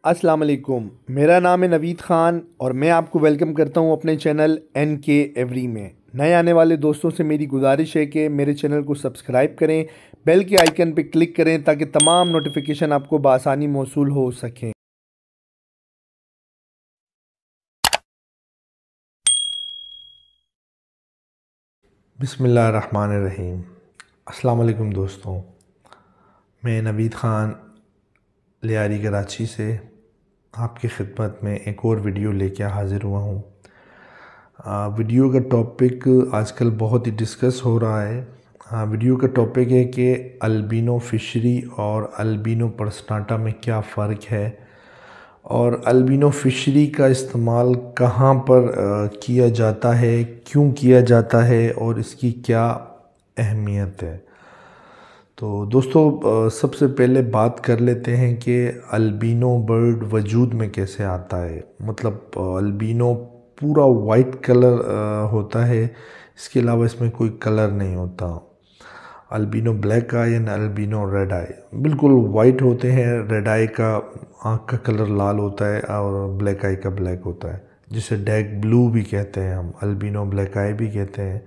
अस्सलाम वालेकुम। मेरा नाम है नवीद ख़ान और मैं आपको वेलकम करता हूं अपने चैनल NK एवरी में। नए आने वाले दोस्तों से मेरी गुजारिश है कि मेरे चैनल को सब्सक्राइब करें, बेल के आइकन पर क्लिक करें ताकि तमाम नोटिफिकेशन आपको बआसानी मौसूल हो सकें। बिस्मिल्लाहिर्रहमानिर्रहीम। अस्सलाम वालेकुम दोस्तों, मैं नवीद ख़ान लियारी कराची से आपकी खिदमत में एक और वीडियो लेके हाज़िर हुआ हूँ। वीडियो का टॉपिक आजकल बहुत ही डिस्कस हो रहा है। वीडियो का टॉपिक है कि अल्बिनो फ़िशरी और अल्बिनो पर्सनाटा में क्या फ़र्क है और अल्बिनो फ़िशरी का इस्तेमाल कहाँ पर किया जाता है, क्यों किया जाता है और इसकी क्या अहमियत है। तो दोस्तों, सबसे पहले बात कर लेते हैं कि अल्बिनो बर्ड वजूद में कैसे आता है। मतलब अल्बिनो पूरा वाइट कलर होता है, इसके अलावा इसमें कोई कलर नहीं होता। Albino black eye and albino red eye बिल्कुल वाइट होते हैं। रेड आई का आँख का कलर लाल होता है और ब्लैक आई का ब्लैक होता है, जिसे डैर्क ब्लू भी कहते हैं, हम अल्बिनो ब्लैक आई भी कहते हैं।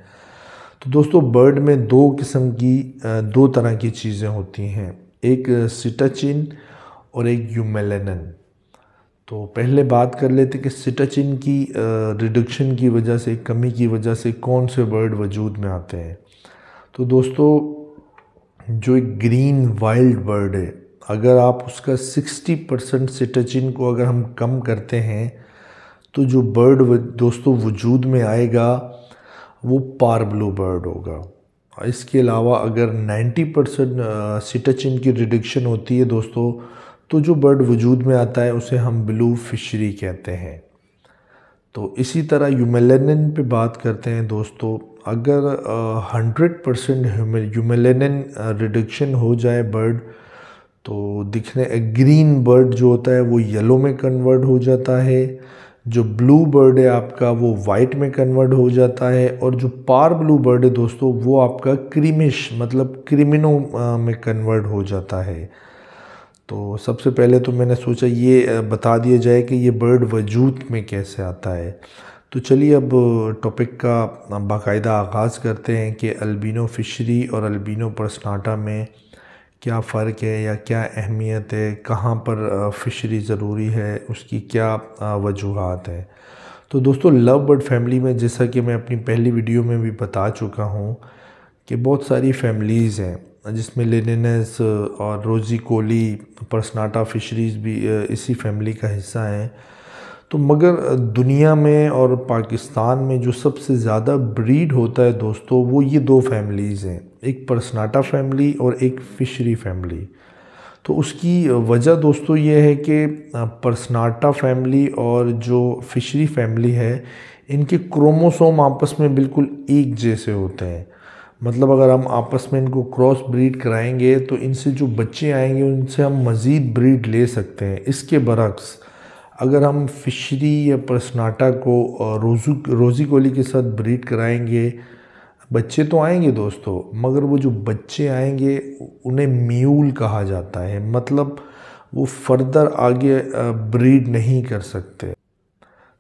तो दोस्तों, बर्ड में दो किस्म की दो तरह की चीज़ें होती हैं, एक सिटाचिन और एक यूमेलेनिन। तो पहले बात कर लेते कि सिटाचिन की रिडक्शन की वजह से, कमी की वजह से कौन से बर्ड वजूद में आते हैं। तो दोस्तों, जो एक ग्रीन वाइल्ड बर्ड है, अगर आप उसका 60% सिटाचिन को अगर हम कम करते हैं तो जो बर्ड दोस्तों वजूद में आएगा वो पार ब्लू बर्ड होगा। इसके अलावा अगर 90% सिटाचिन की रिडक्शन होती है दोस्तों, तो जो बर्ड वजूद में आता है उसे हम ब्लू फिशरी कहते हैं। तो इसी तरह यूमेलेनिन पे बात करते हैं दोस्तों। अगर 100% यूमेलेनिन रिडक्शन हो जाए बर्ड, तो दिखने ग्रीन बर्ड जो होता है वो येलो में कन्वर्ट हो जाता है, जो ब्लू बर्ड है आपका वो वाइट में कन्वर्ट हो जाता है, और जो पार ब्लू बर्ड है दोस्तों वो आपका क्रीमिश मतलब क्रिमिनो में कन्वर्ट हो जाता है। तो सबसे पहले तो मैंने सोचा ये बता दिया जाए कि ये बर्ड वजूद में कैसे आता है। तो चलिए अब टॉपिक का बाकायदा आगाज़ करते हैं कि अल्बिनो फ़िशरी और अल्बिनो पर्सनाटा में क्या फ़र्क है या क्या अहमियत है, कहाँ पर फ़िशरी ज़रूरी है, उसकी क्या वजूहात हैं। तो दोस्तों, लव बर्ड फैमिली में, जैसा कि मैं अपनी पहली वीडियो में भी बता चुका हूँ कि बहुत सारी फैमिलीज़ हैं, जिसमें लेनिनस और रोज़ी कोली पर्सनाटा फ़िशरीज़ भी इसी फैमिली का हिस्सा हैं। तो मगर दुनिया में और पाकिस्तान में जो सबसे ज़्यादा ब्रीड होता है दोस्तों, वो ये दो फैमिलीज़ हैं, एक पर्सनाटा फैमिली और एक फ़िशरी फैमिली। तो उसकी वजह दोस्तों ये है कि पर्सनाटा फैमिली और जो फ़िशरी फैमिली है, इनके क्रोमोसोम आपस में बिल्कुल एक जैसे होते हैं। मतलब अगर हम आपस में इनको क्रॉस ब्रीड कराएंगे तो इनसे जो बच्चे आएंगे उनसे हम मज़ीद ब्रीड ले सकते हैं। इसके बरक्स अगर हम फ़िशरी या पर्सनाटा को रोज़ी कोली के साथ ब्रीड कराएंगे, बच्चे तो आएंगे दोस्तों, मगर वो जो बच्चे आएंगे उन्हें म्यूल कहा जाता है। मतलब वो फर्दर आगे ब्रीड नहीं कर सकते।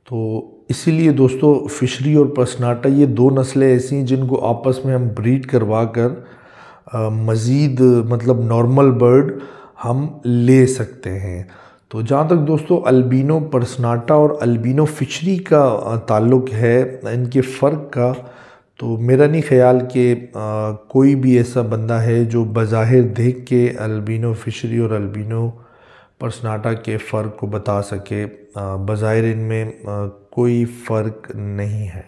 तो इसीलिए दोस्तों, फ़िशरी और पर्सनाटा ये दो नस्लें ऐसी हैं जिनको आपस में हम ब्रीड करवा कर मज़ीद मतलब नॉर्मल बर्ड हम ले सकते हैं। तो जहाँ तक दोस्तों अल्बिनो पर्सनाटा और अल्बिनो फ़िशरी का ताल्लुक़ है, इनके फ़र्क का, तो मेरा नहीं ख़्याल कि कोई भी ऐसा बंदा है जो बज़ाहिर देख के अल्बिनो फ़िशरी और अल्बिनो पर्सनाटा के फ़र्क को बता सके। बज़ाहिर इनमें कोई फ़र्क नहीं है।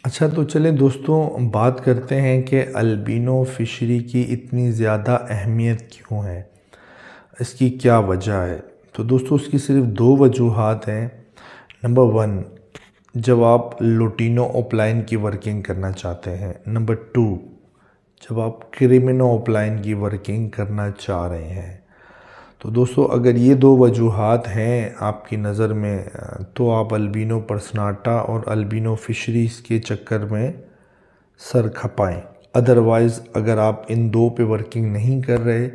अच्छा, तो चलें दोस्तों बात करते हैं कि अल्बिनो फ़िशरी की इतनी ज़्यादा अहमियत क्यों है, इसकी क्या वजह है। तो दोस्तों, उसकी सिर्फ दो वजूहात हैं। नंबर वन, जब आप लुटिनो ओपलाइन की वर्किंग करना चाहते हैं। नंबर टू, जब आप क्रिमिनो ओपलाइन की वर्किंग करना चाह रहे हैं। तो दोस्तों, अगर ये दो वजूहात हैं आपकी नज़र में, तो आप अल्बिनो पर्सनाटा और अल्बिनो फ़िशरीज़ के चक्कर में सर खपाएं। अदरवाइज़ अगर आप इन दो पे वर्किंग नहीं कर रहे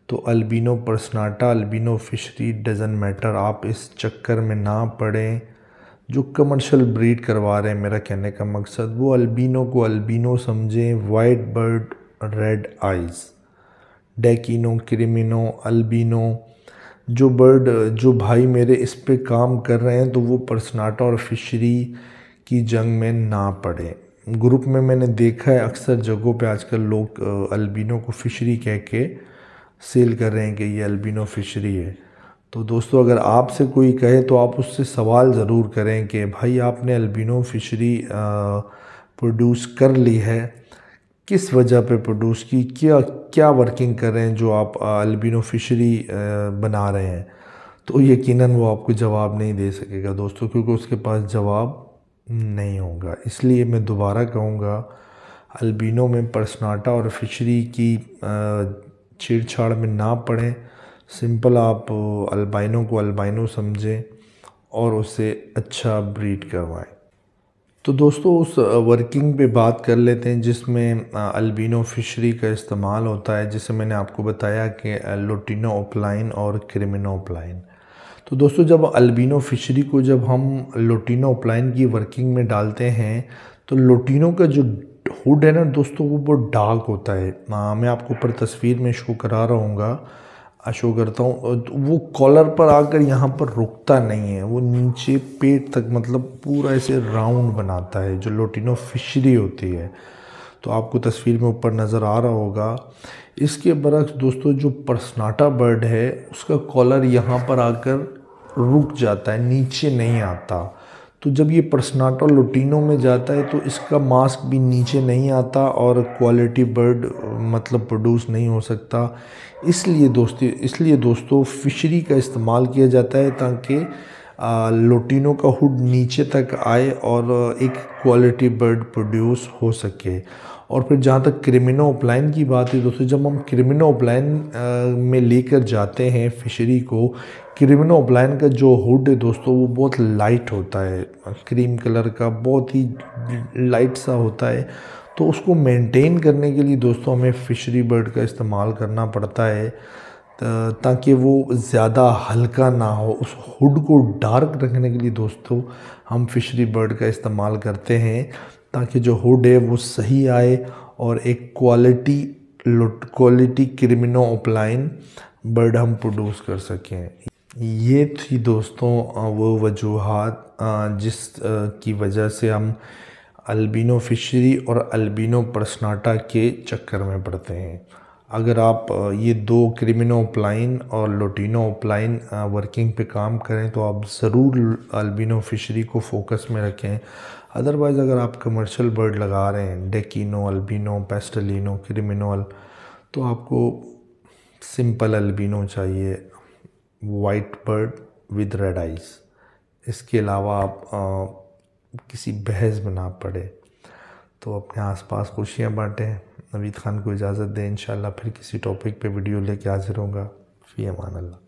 तो albino पर्सनाटा, albino fishery dozen matter, आप इस चक्कर में ना पड़ें। जो कमर्शियल ब्रीड करवा रहे हैं, मेरा कहने का मकसद वो अल्बिनो को अल्बिनो समझें। वाइट बर्ड, रेड आइज़, डेकिनो, क्रिमिनो, अल्बिनो, जो बर्ड जो भाई मेरे इस पे काम कर रहे हैं तो वो पर्सनाटा और फिशरी की जंग में ना पड़े। ग्रुप में मैंने देखा है अक्सर जगहों पे आजकल लोग अल्बिनो को फिशरी कह के सेल कर रहे हैं कि ये अल्बिनो फिशरी है। तो दोस्तों, अगर आपसे कोई कहे तो आप उससे सवाल ज़रूर करें कि भाई आपने अल्बिनो फिशरी प्रोड्यूस कर ली है, किस वजह पे प्रोड्यूस की, क्या क्या वर्किंग कर रहे हैं जो आप अल्बिनो फिशरी बना रहे हैं। तो यकीनन वो आपको जवाब नहीं दे सकेगा दोस्तों, क्योंकि उसके पास जवाब नहीं होगा। इसलिए मैं दोबारा कहूँगा, अल्बिनो में पर्सनाटा और फिशरी की छेड़छाड़ में ना पड़ें। सिंपल आप अल्बाइनो को अल्बाइनो समझें और उसे अच्छा ब्रीड करवाएं। तो दोस्तों, उस वर्किंग पे बात कर लेते हैं जिसमें अल्बिनो फिशरी का इस्तेमाल होता है, जिसे मैंने आपको बताया कि लुटिनो ओपलाइन और क्रिमिनो ओपलाइन। तो दोस्तों, जब अल्बिनो फिशरी को जब हम लुटिनो ओपलाइन की वर्किंग में डालते हैं तो लुटिनो का जो हुड है ना दोस्तों, वो बहुत डार्क होता है। मैं आपको ऊपर तस्वीर में शो करा रहा शो करता हूँ। तो वो कॉलर पर आकर यहाँ पर रुकता नहीं है, वो नीचे पेट तक मतलब पूरा ऐसे राउंड बनाता है, जो लुटिनो फिशरी होती है। तो आपको तस्वीर में ऊपर नज़र आ रहा होगा। इसके बरक्स दोस्तों, जो पर्सनाटा बर्ड है उसका कॉलर यहाँ पर आकर रुक जाता है, नीचे नहीं आता। तो जब ये पर्सनाटा लुटिनो में जाता है तो इसका मास्क भी नीचे नहीं आता और क्वालिटी बर्ड मतलब प्रोड्यूस नहीं हो सकता। इसलिए दोस्तों फिशरी का इस्तेमाल किया जाता है ताकि लुटिनो का हुड नीचे तक आए और एक क्वालिटी बर्ड प्रोड्यूस हो सके। और फिर जहाँ तक क्रिमिनो ओपलाइन की बात है दोस्तों, जब हम क्रिमिनो ओपलाइन में लेकर जाते हैं फिशरी को, क्रिमिनो ओपलाइन का जो हुड है दोस्तों वो बहुत लाइट होता है, क्रीम कलर का बहुत ही लाइट सा होता है। तो उसको मेंटेन करने के लिए दोस्तों हमें फिशरी बर्ड का इस्तेमाल करना पड़ता है ताकि वो ज़्यादा हल्का ना हो। उस हुड को डार्क रखने के लिए दोस्तों हम फिशरी बर्ड का इस्तेमाल करते हैं ताकि जो हुड है वो सही आए और एक क्वालिटी क्रिमिनो ओपलाइन बर्ड हम प्रोड्यूस कर सकें। ये थी दोस्तों वो वजूहात जिस की वजह से हम अल्बिनो फिशरी और अल्बिनो पर्सनाटा के चक्कर में पड़ते हैं। अगर आप ये दो क्रिमिनो ओपलाइन और लुटिनो ओपलाइन वर्किंग पे काम करें तो आप ज़रूर अल्बिनो फिशरी को फोकस में रखें। अदरवाइज़ अगर आप कमर्शियल बर्ड लगा रहे हैं, डेकिनो, अल्बिनो, पेस्टलिनो, क्रिमिनोल, तो आपको सिंपल अल्बिनो चाहिए, white bird with red eyes. इसके अलावा आप किसी बहस में ना पड़े। तो अपने आसपास खुशियाँ बांटें। नवीद खान को इजाज़त दें। इंशाल्लाह फिर किसी टॉपिक पे वीडियो लेके हाजिर होगा। फ़ी अमान अल्लाह।